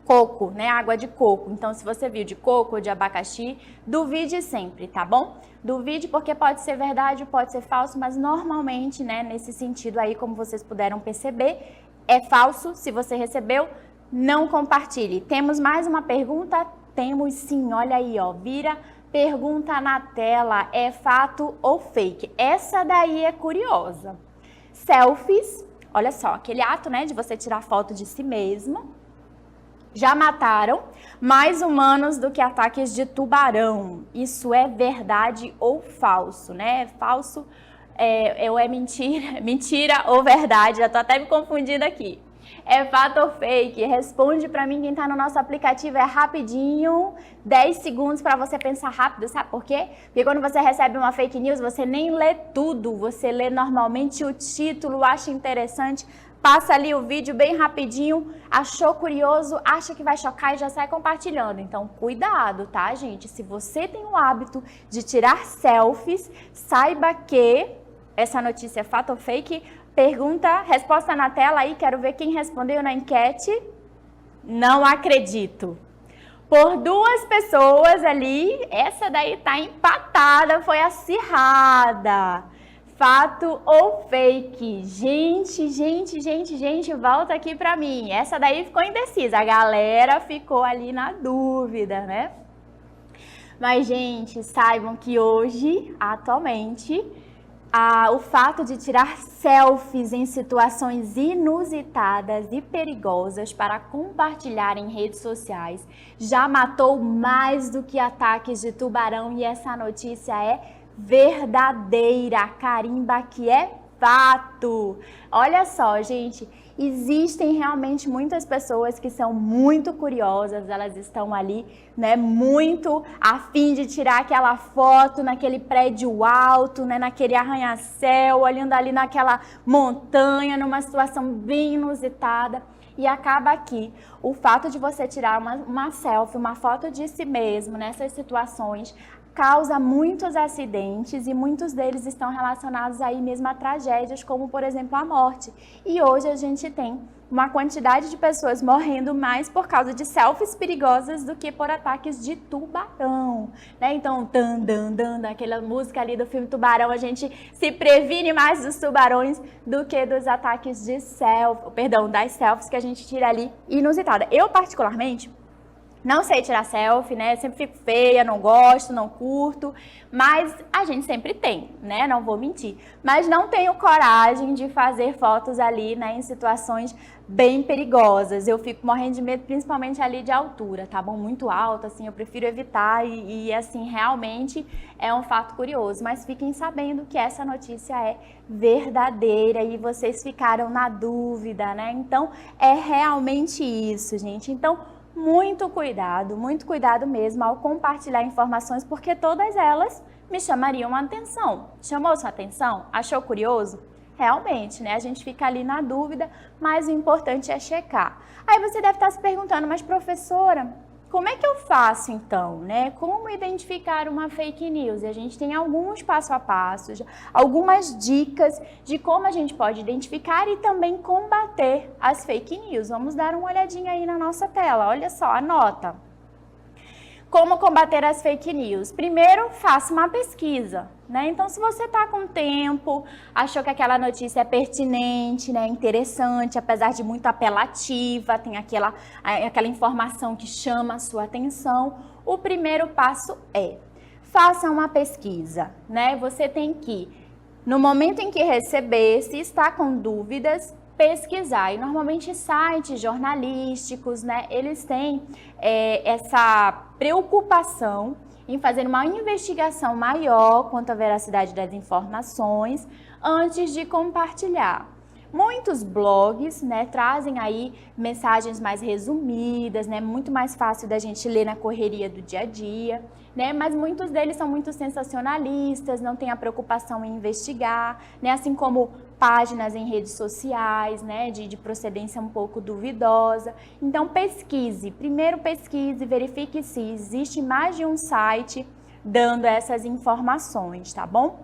coco, né? Água de coco. Então, se você viu de coco ou de abacaxi, duvide sempre, tá bom? Duvide porque pode ser verdade, pode ser falso, mas normalmente, né, nesse sentido aí, como vocês puderam perceber, é falso. Se você recebeu, não compartilhe. Temos mais uma pergunta? Temos sim, olha aí, ó, vira pergunta na tela, é fato ou fake? Essa daí é curiosa. Selfies, olha só, aquele ato, né, de você tirar foto de si mesmo, já mataram mais humanos do que ataques de tubarão. Isso é verdade ou falso, né? Falso ou é mentira, mentira ou verdade? Já tô até me confundindo aqui. É fato ou fake? Responde para mim, quem está no nosso aplicativo, é rapidinho, 10 segundos para você pensar rápido, sabe por quê? Porque quando você recebe uma fake news, você nem lê tudo, você lê normalmente o título, acha interessante, passa ali o vídeo bem rapidinho, achou curioso, acha que vai chocar e já sai compartilhando. Então, cuidado, tá, gente? Se você tem o hábito de tirar selfies, saiba que essa notícia é fato ou fake. Pergunta, resposta na tela aí, quero ver quem respondeu na enquete. Não acredito. Por 2 pessoas ali, essa daí tá empatada, foi acirrada. Fato ou fake? Gente, volta aqui pra mim. Essa daí ficou indecisa, a galera ficou ali na dúvida, né? Mas, gente, saibam que hoje, atualmente, o fato de tirar selfies em situações inusitadas e perigosas para compartilhar em redes sociais já matou mais do que ataques de tubarão, e essa notícia é verdadeira, carimba que é fato. Olha só, gente, existem realmente muitas pessoas que são muito curiosas, elas estão ali, né, muito a fim de tirar aquela foto naquele prédio alto, né, naquele arranha-céu, olhando ali naquela montanha, numa situação bem inusitada. E acaba aqui, o fato de você tirar uma selfie, uma foto de si mesmo nessas situações, causa muitos acidentes e muitos deles estão relacionados aí mesmo a tragédias, como por exemplo a morte. E hoje a gente tem uma quantidade de pessoas morrendo mais por causa de selfies perigosas do que por ataques de tubarão, né? Então, aquela música ali do filme Tubarão, a gente se previne mais dos tubarões do que dos ataques de das selfies que a gente tira ali inusitada. Eu particularmente não sei tirar selfie, né? Sempre fico feia, não gosto, não curto, mas a gente sempre tem, né? Não vou mentir. Mas não tenho coragem de fazer fotos ali, né, em situações bem perigosas. Eu fico morrendo de medo, principalmente ali de altura, tá bom? Muito alto, assim, eu prefiro evitar e assim, realmente é um fato curioso. Mas fiquem sabendo que essa notícia é verdadeira e vocês ficaram na dúvida, né? Então, é realmente isso, gente. Então, muito cuidado mesmo ao compartilhar informações, porque todas elas me chamariam a atenção. Chamou sua atenção? Achou curioso? Realmente, né? A gente fica ali na dúvida, mas o importante é checar. Aí você deve estar se perguntando, mas professora, como é que eu faço então, né? Como identificar uma fake news? E a gente tem alguns passo a passo, algumas dicas de como a gente pode identificar e também combater as fake news. Vamos dar uma olhadinha aí na nossa tela, olha só, anota. Como combater as fake news? Primeiro, faça uma pesquisa, né? Então, se você está com tempo, achou que aquela notícia é pertinente, né, interessante, apesar de muito apelativa, tem aquela informação que chama a sua atenção, o primeiro passo é, faça uma pesquisa, né? Você tem que, no momento em que receber, se está com dúvidas, pesquisar. E normalmente sites jornalísticos, né, eles têm essa preocupação em fazer uma investigação maior quanto à veracidade das informações antes de compartilhar. Muitos blogs, né, trazem aí mensagens mais resumidas, né, muito mais fácil da gente ler na correria do dia a dia, né, mas muitos deles são muito sensacionalistas, não tem a preocupação em investigar, né, assim como páginas em redes sociais, né, de procedência um pouco duvidosa. Então pesquise, primeiro pesquise, verifique se existe mais de um site dando essas informações, tá bom?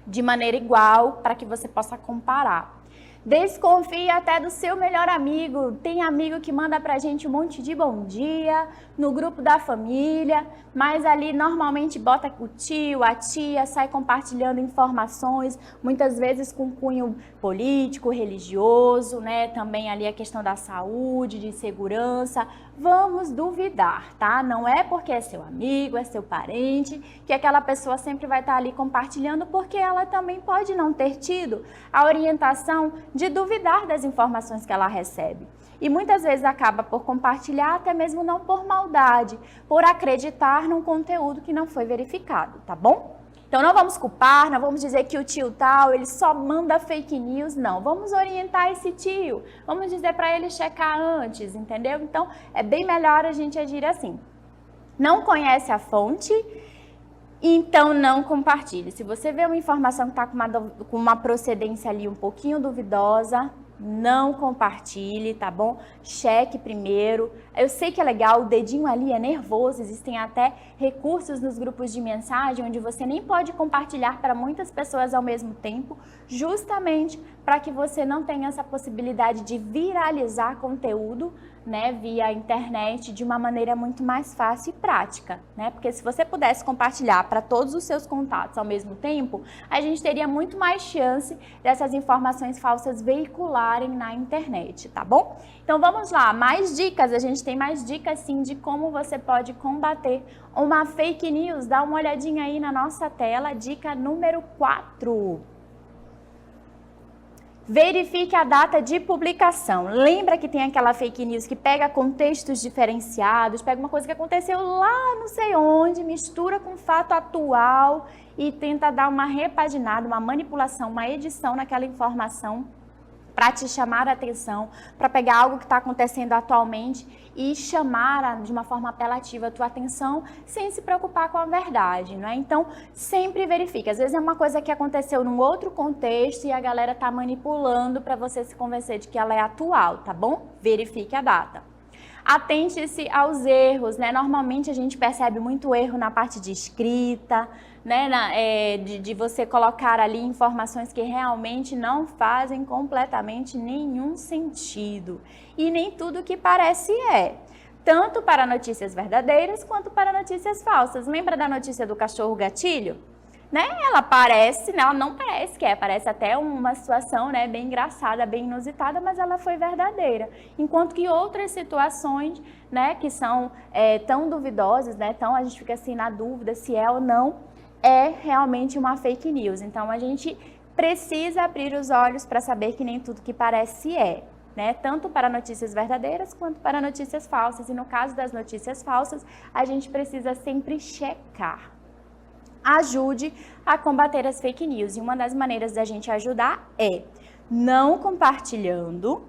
De maneira igual, para que você possa comparar. Desconfie até do seu melhor amigo. Tem amigo que manda pra gente um monte de bom dia no grupo da família, mas ali normalmente bota o tio, a tia, sai compartilhando informações, muitas vezes com cunho político, religioso, né? Também ali a questão da saúde, de segurança. Vamos duvidar, tá? Não é porque é seu amigo, é seu parente, que aquela pessoa sempre vai estar ali compartilhando, porque ela também pode não ter tido a orientação de duvidar das informações que ela recebe. E muitas vezes acaba por compartilhar, até mesmo não por maldade, por acreditar num conteúdo que não foi verificado, tá bom? Então não vamos culpar, não vamos dizer que o tio tal, ele só manda fake news, não. Vamos orientar esse tio, vamos dizer para ele checar antes, entendeu? Então é bem melhor a gente agir assim. Não conhece a fonte, então não compartilhe. Se você vê uma informação que está com uma procedência ali um pouquinho duvidosa, não compartilhe, tá bom? Cheque primeiro. Eu sei que é legal, o dedinho ali é nervoso, existem até recursos nos grupos de mensagem onde você nem pode compartilhar para muitas pessoas ao mesmo tempo, justamente para que você não tenha essa possibilidade de viralizar conteúdo, né, via internet de uma maneira muito mais fácil e prática, né? Porque se você pudesse compartilhar para todos os seus contatos ao mesmo tempo, a gente teria muito mais chance dessas informações falsas veicularem na internet, tá bom? Então vamos lá, mais dicas, a gente tem mais dicas sim de como você pode combater uma fake news. Dá uma olhadinha aí na nossa tela, dica número 4. Verifique a data de publicação. Lembra que tem aquela fake news que pega contextos diferenciados, pega uma coisa que aconteceu lá não sei onde, mistura com fato atual e tenta dar uma repaginada, uma manipulação, uma edição naquela informação para te chamar a atenção, para pegar algo que está acontecendo atualmente e chamar de uma forma apelativa a tua atenção sem se preocupar com a verdade, não é? Então, sempre verifique. Às vezes é uma coisa que aconteceu num outro contexto e a galera está manipulando para você se convencer de que ela é atual, tá bom? Verifique a data. Atente-se aos erros, né? Normalmente a gente percebe muito erro na parte de escrita, né? De você colocar ali informações que realmente não fazem completamente nenhum sentido. E nem tudo que parece é. Tanto para notícias verdadeiras quanto para notícias falsas. Lembra da notícia do cachorro gatilho? Né? Ela parece, né? Ela não parece que é, parece até uma situação, né, bem engraçada, bem inusitada, mas ela foi verdadeira. Enquanto que outras situações, né, que são tão duvidosas, né, então a gente fica assim na dúvida se é ou não, é realmente uma fake news. Então a gente precisa abrir os olhos para saber que nem tudo que parece é. Né? Tanto para notícias verdadeiras quanto para notícias falsas. E no caso das notícias falsas, a gente precisa sempre checar. Ajude a combater as fake news. E uma das maneiras da gente ajudar é não compartilhando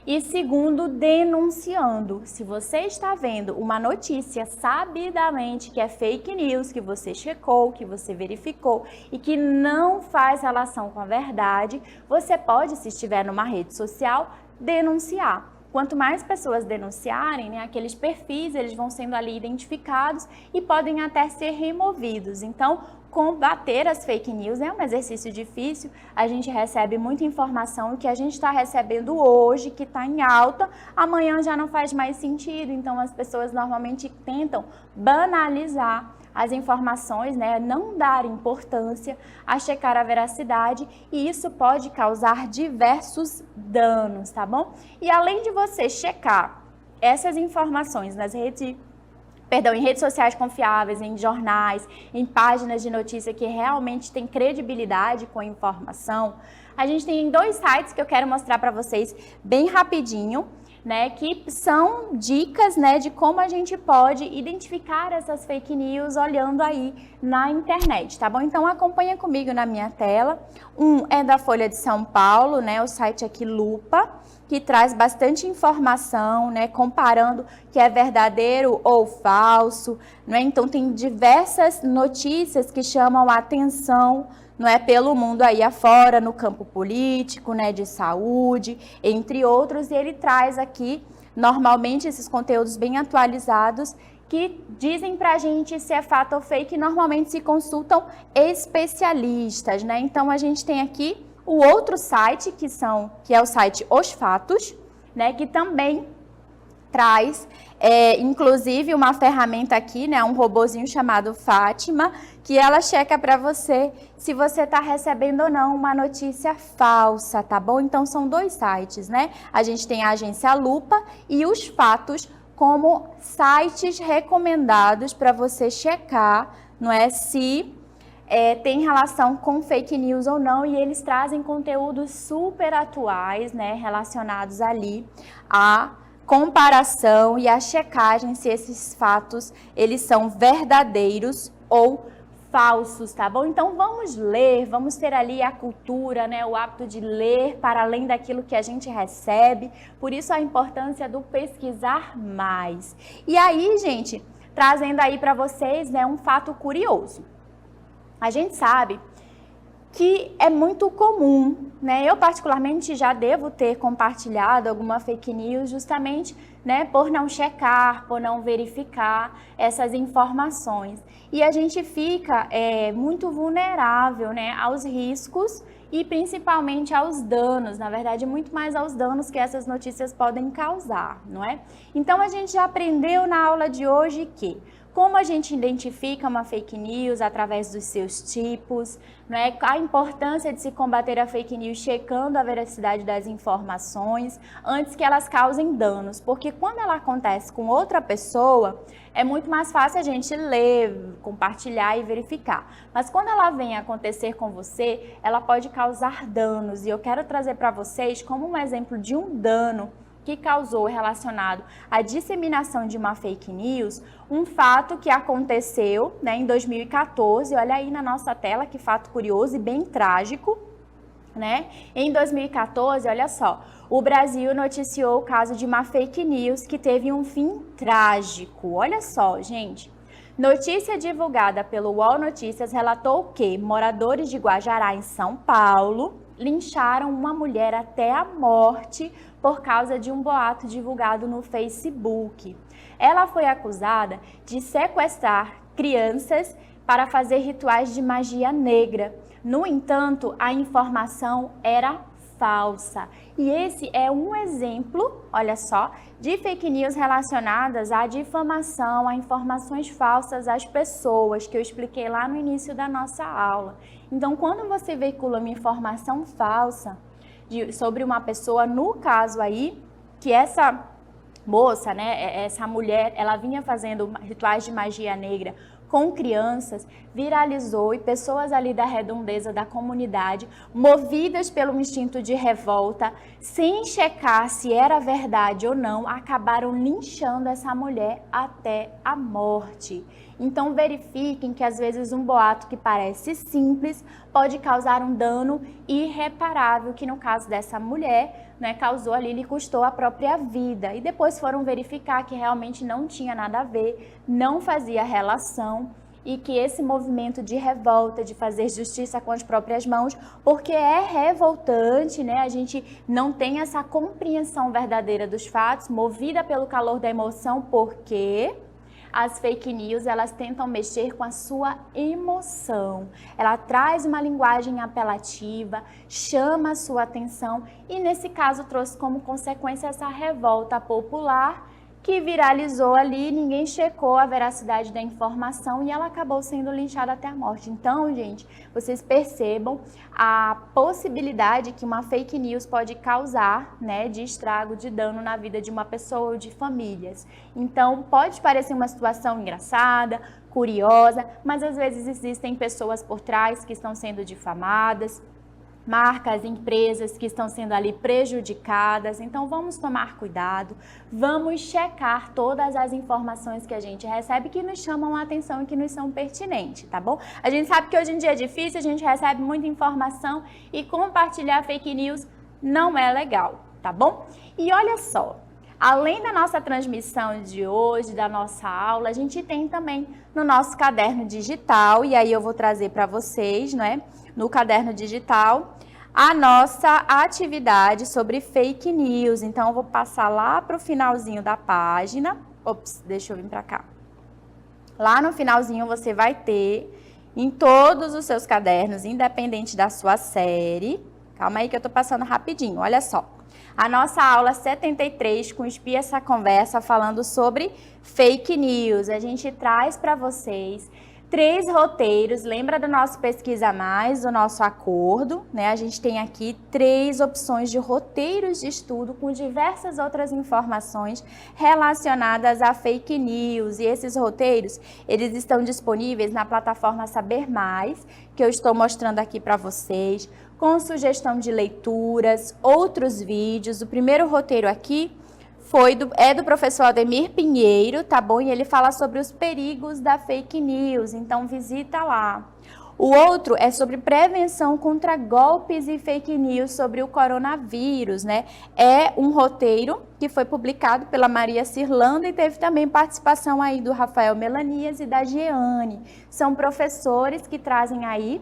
e, segundo, denunciando. Se você está vendo uma notícia sabidamente que é fake news, que você checou, que você verificou e que não faz relação com a verdade, você pode, se estiver numa rede social, denunciar. Quanto mais pessoas denunciarem, né, aqueles perfis, eles vão sendo ali identificados e podem até ser removidos. Então, combater as fake news é um exercício difícil. A gente recebe muita informação e o que a gente está recebendo hoje, que está em alta, amanhã já não faz mais sentido. Então, as pessoas normalmente tentam banalizar as informações, né, não dar importância a checar a veracidade e isso pode causar diversos danos, tá bom? E além de você checar essas informações em redes sociais confiáveis, em jornais, em páginas de notícia que realmente têm credibilidade com a informação, a gente tem 2 sites que eu quero mostrar para vocês bem rapidinho, né, que são dicas, né, de como a gente pode identificar essas fake news olhando aí na internet, tá bom? Então acompanha comigo na minha tela. Um é da Folha de São Paulo, né, o site aqui Lupa, que traz bastante informação, né, comparando que é verdadeiro ou falso, né? Então tem diversas notícias que chamam a atenção, não é, pelo mundo aí afora, no campo político, né, de saúde, entre outros, e ele traz aqui, normalmente, esses conteúdos bem atualizados, que dizem pra gente se é fato ou fake, normalmente se consultam especialistas, né, então a gente tem aqui o outro site, que é o site Os Fatos, né, que também traz, inclusive, uma ferramenta aqui, né, um robozinho chamado Fátima, que ela checa para você se você está recebendo ou não uma notícia falsa, tá bom? Então, são 2 sites, né? A gente tem a agência Lupa e Os Fatos como sites recomendados para você checar, não é, se tem relação com fake news ou não, e eles trazem conteúdos super atuais, né, relacionados ali a comparação e a checagem se esses fatos eles são verdadeiros ou falsos, tá bom? Então vamos ler, vamos ter ali a cultura, né, o hábito de ler para além daquilo que a gente recebe. Por isso a importância do pesquisar mais. E aí, gente, trazendo aí para vocês, né, um fato curioso. A gente sabe que é muito comum, né? Eu particularmente já devo ter compartilhado alguma fake news justamente, né, por não checar, por não verificar essas informações. E a gente fica muito vulnerável, né, aos riscos e principalmente aos danos, na verdade, muito mais aos danos que essas notícias podem causar, não é? Então a gente já aprendeu na aula de hoje que como a gente identifica uma fake news através dos seus tipos, né? A importância de se combater a fake news checando a veracidade das informações antes que elas causem danos, porque quando ela acontece com outra pessoa, é muito mais fácil a gente ler, compartilhar e verificar. Mas quando ela vem acontecer com você, ela pode causar danos. E eu quero trazer para vocês como um exemplo de um dano que causou relacionado à disseminação de uma fake news, um fato que aconteceu, né, em 2014, olha aí na nossa tela que fato curioso e bem trágico, né? Em 2014, olha só, o Brasil noticiou o caso de uma fake news que teve um fim trágico. Olha só, gente. Notícia divulgada pelo UOL Notícias relatou que moradores de Guajará, em São Paulo, lincharam uma mulher até a morte por causa de um boato divulgado no Facebook. Ela foi acusada de sequestrar crianças para fazer rituais de magia negra. No entanto, a informação era falsa. E esse é um exemplo, olha só, de fake news relacionadas à difamação, a informações falsas às pessoas, que eu expliquei lá no início da nossa aula. Então, quando você veicula uma informação falsa sobre uma pessoa, no caso aí, que essa moça, né, essa mulher, ela vinha fazendo rituais de magia negra com crianças, viralizou e pessoas ali da redondeza da comunidade, movidas pelo instinto de revolta, sem checar se era verdade ou não, acabaram linchando essa mulher até a morte. Então verifiquem que às vezes um boato que parece simples pode causar um dano irreparável, que no caso dessa mulher, né, causou ali, lhe custou a própria vida. E depois foram verificar que realmente não tinha nada a ver, não fazia relação, e que esse movimento de revolta, de fazer justiça com as próprias mãos, porque é revoltante, né? A gente não tem essa compreensão verdadeira dos fatos, movida pelo calor da emoção, porque as fake news, elas tentam mexer com a sua emoção. Ela traz uma linguagem apelativa, chama a sua atenção e, nesse caso, trouxe como consequência essa revolta popular que viralizou ali, ninguém checou a veracidade da informação e ela acabou sendo linchada até a morte. Então, gente, vocês percebam a possibilidade que uma fake news pode causar, né, de estrago, de dano na vida de uma pessoa ou de famílias. Então, pode parecer uma situação engraçada, curiosa, mas às vezes existem pessoas por trás que estão sendo difamadas, marcas, empresas que estão sendo ali prejudicadas. Então vamos tomar cuidado, vamos checar todas as informações que a gente recebe que nos chamam a atenção e que nos são pertinentes, tá bom? A gente sabe que hoje em dia é difícil, a gente recebe muita informação e compartilhar fake news não é legal, tá bom? E olha só, além da nossa transmissão de hoje, da nossa aula, a gente tem também no nosso caderno digital, e aí eu vou trazer para vocês, né, no caderno digital, a nossa atividade sobre fake news. Então, eu vou passar lá para o finalzinho da página. Ops, deixa eu vir para cá. Lá no finalzinho você vai ter, em todos os seus cadernos, independente da sua série. Calma aí que eu tô passando rapidinho, olha só. A nossa aula 73 com Espia Essa Conversa, falando sobre fake news. A gente traz para vocês 3 roteiros, lembra do nosso Pesquisa Mais, do nosso acordo, né? A gente tem aqui 3 opções de roteiros de estudo com diversas outras informações relacionadas a fake news. E esses roteiros, eles estão disponíveis na plataforma Saber Mais, que eu estou mostrando aqui para vocês, com sugestão de leituras, outros vídeos. O primeiro roteiro aqui é do professor Ademir Pinheiro, tá bom? E ele fala sobre os perigos da fake news, então visita lá. O outro é sobre prevenção contra golpes e fake news sobre o coronavírus, né? É um roteiro que foi publicado pela Maria Cirlanda e teve também participação aí do Rafael Melanias e da Jeane. São professores que trazem aí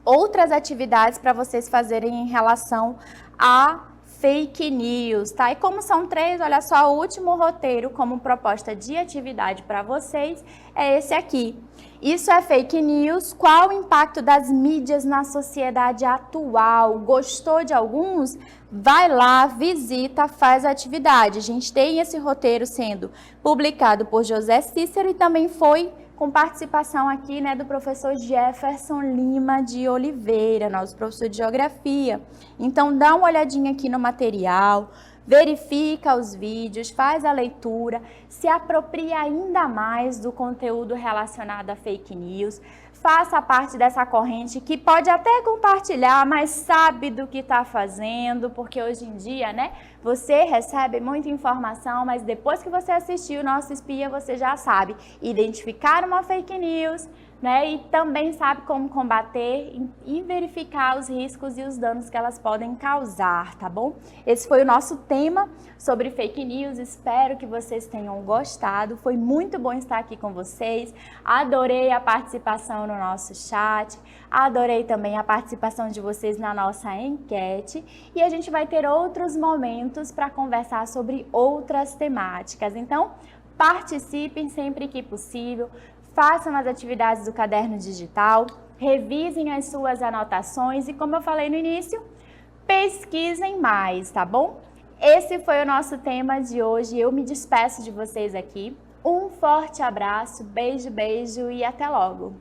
outras atividades para vocês fazerem em relação a fake news, tá? E como são 3, olha só, o último roteiro como proposta de atividade para vocês é esse aqui. Isso é fake news? Qual o impacto das mídias na sociedade atual? Gostou de alguns? Vai lá, visita, faz a atividade. A gente tem esse roteiro sendo publicado por José Cícero e também foi com participação aqui, né, do professor Jefferson Lima de Oliveira, nosso professor de Geografia. Então, dá uma olhadinha aqui no material, verifica os vídeos, faz a leitura, se apropria ainda mais do conteúdo relacionado a fake news, faça parte dessa corrente que pode até compartilhar, mas sabe do que está fazendo, porque hoje em dia, né, você recebe muita informação, mas depois que você assistiu o Nosso Espia, você já sabe identificar uma fake news, né, e também sabe como combater e verificar os riscos e os danos que elas podem causar, tá bom? Esse foi o nosso tema sobre fake news, espero que vocês tenham gostado, foi muito bom estar aqui com vocês, adorei a participação no nosso chat, adorei também a participação de vocês na nossa enquete e a gente vai ter outros momentos para conversar sobre outras temáticas, então participem sempre que possível, façam as atividades do caderno digital, revisem as suas anotações e, como eu falei no início, pesquisem mais, tá bom? Esse foi o nosso tema de hoje. Eu me despeço de vocês aqui. Um forte abraço, beijo, beijo e até logo!